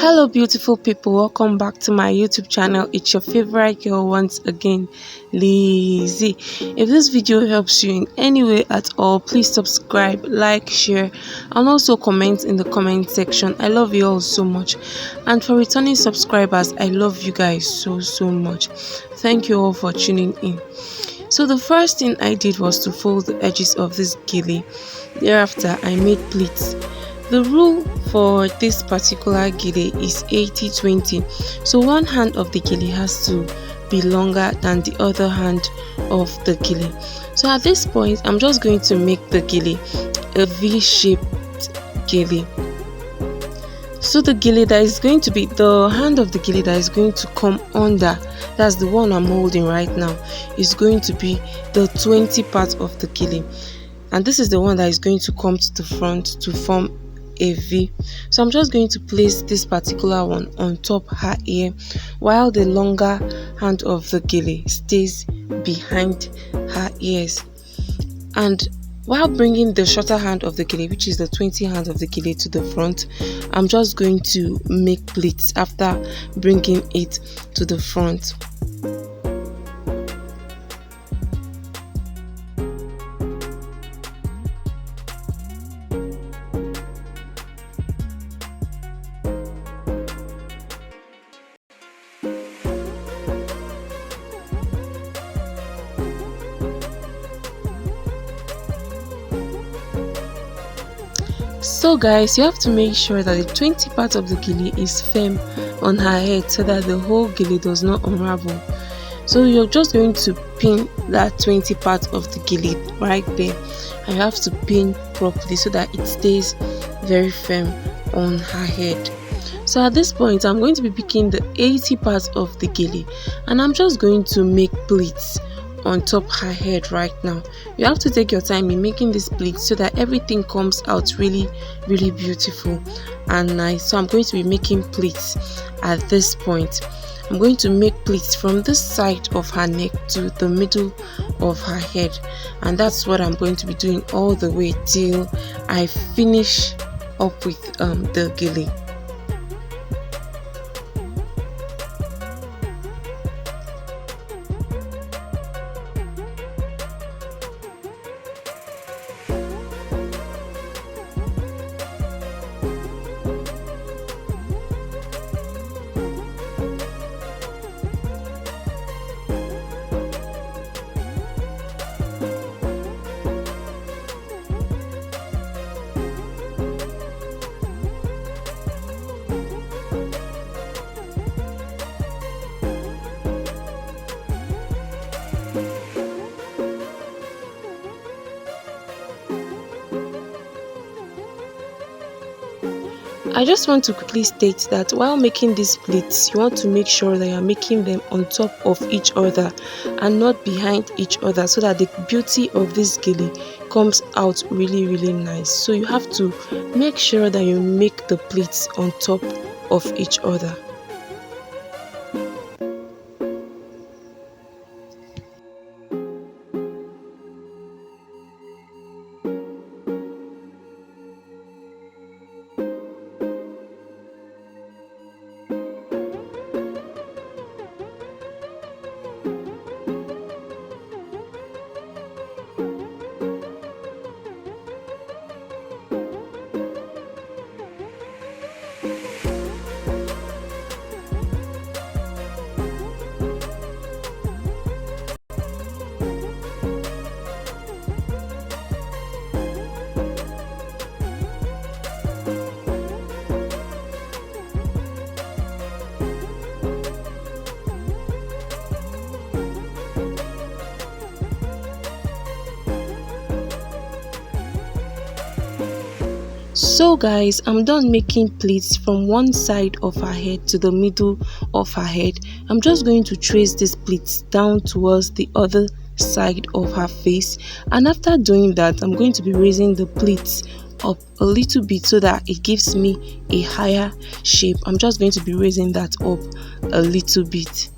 Hello beautiful people, welcome back to my YouTube channel. It's your favorite girl once again, Lizzie. If this video helps you in any way at all, please subscribe, like, share, and also comment in the comment section. I love you all so much. And for returning subscribers, I love you guys so much. Thank you all for tuning in. So the first thing I did was to fold the edges of this ghillie. Thereafter I made pleats. The rule for this particular ghillie is 80-20. So one hand of the ghillie has to be longer than the other hand of the ghillie. So at this point, I'm just going to make the ghillie a V-shaped ghillie. So the ghillie that is going to be the hand of the ghillie that is going to come under, that's the one I'm holding right now, is going to be the 20 part of the ghillie, and this is the one that is going to come to the front to form a V. So I'm just going to place this particular one on top her ear, while the longer hand of the ghillie stays behind her ears. And while bringing the shorter hand of the ghillie, which is the 20 hand of the ghillie, to the front, I'm just going to make pleats after bringing it to the front. So guys, you have to make sure that the 20 part of the ghillie is firm on her head so that the whole ghillie does not unravel. So you're just going to pin that 20 part of the ghillie right there, and you have to pin properly so that it stays very firm on her head. So at this point, I'm going to be picking the 80 part of the ghillie, and I'm just going to make pleats on top her head right now. You have to take your time in making this pleats so that everything comes out really beautiful and nice. So I'm going to be making pleats at this point. I'm going to make pleats from this side of her neck to the middle of her head, and that's what I'm going to be doing all the way till I finish up with the ghillie. I just want to quickly state that while making these pleats, you want to make sure that you're making them on top of each other and not behind each other, so that the beauty of this ghillie comes out really nice. So you have to make sure that you make the pleats on top of each other. So guys, I'm done making pleats from one side of her head to the middle of her head. I'm just going to trace these pleats down towards the other side of her face, and after doing that, I'm going to be raising the pleats up a little bit so that it gives me a higher shape. I'm just going to be raising that up a little bit.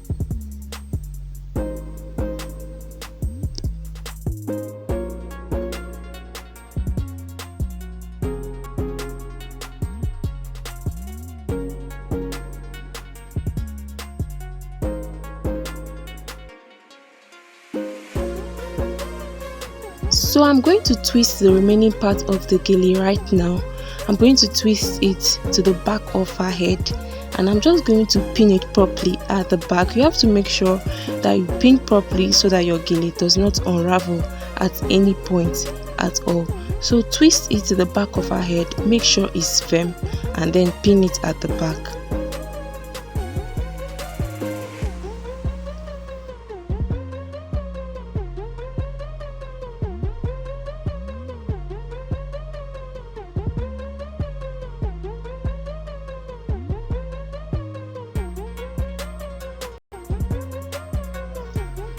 So I'm going to twist the remaining part of the ghillie right now. I'm going to twist it to the back of her head, and I'm just going to pin it properly at the back. You have to make sure that you pin properly so that your ghillie does not unravel at any point at all. So twist it to the back of her head, make sure it's firm, and then pin it at the back.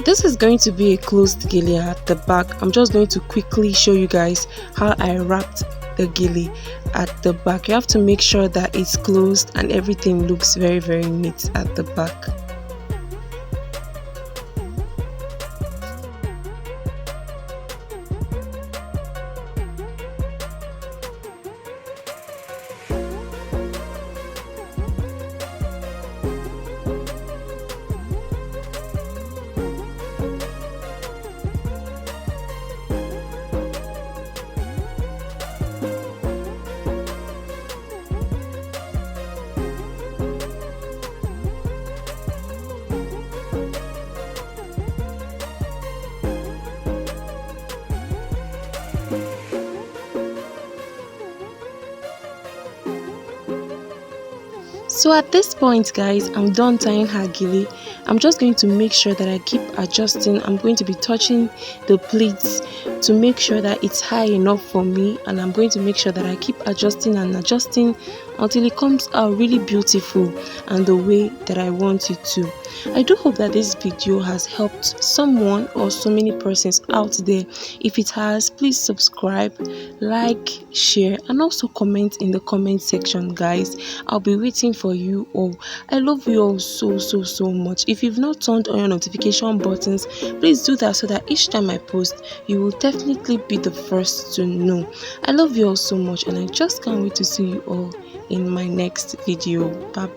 This is going to be a closed ghillie at the back. I'm just going to quickly show you guys how I wrapped the ghillie at the back. You have to make sure that it's closed and everything looks very neat at the back. So at this point, guys, I'm done tying her ghillie. I'm just going to make sure that I keep adjusting. I'm going to be touching the pleats to make sure that it's high enough for me, and I'm going to make sure that I keep adjusting and adjusting until it comes out really beautiful and the way that I want it to. I do hope that this video has helped someone or so many persons out there. If it has, please subscribe, like, share, and also comment in the comment section, guys. I'll be waiting for you all. I love you all so much. If you've not turned on your notification buttons, please do that so that each time I post, you will definitely be the first to know. I love you all so much, and I just can't wait to see you all in my next video. Bye.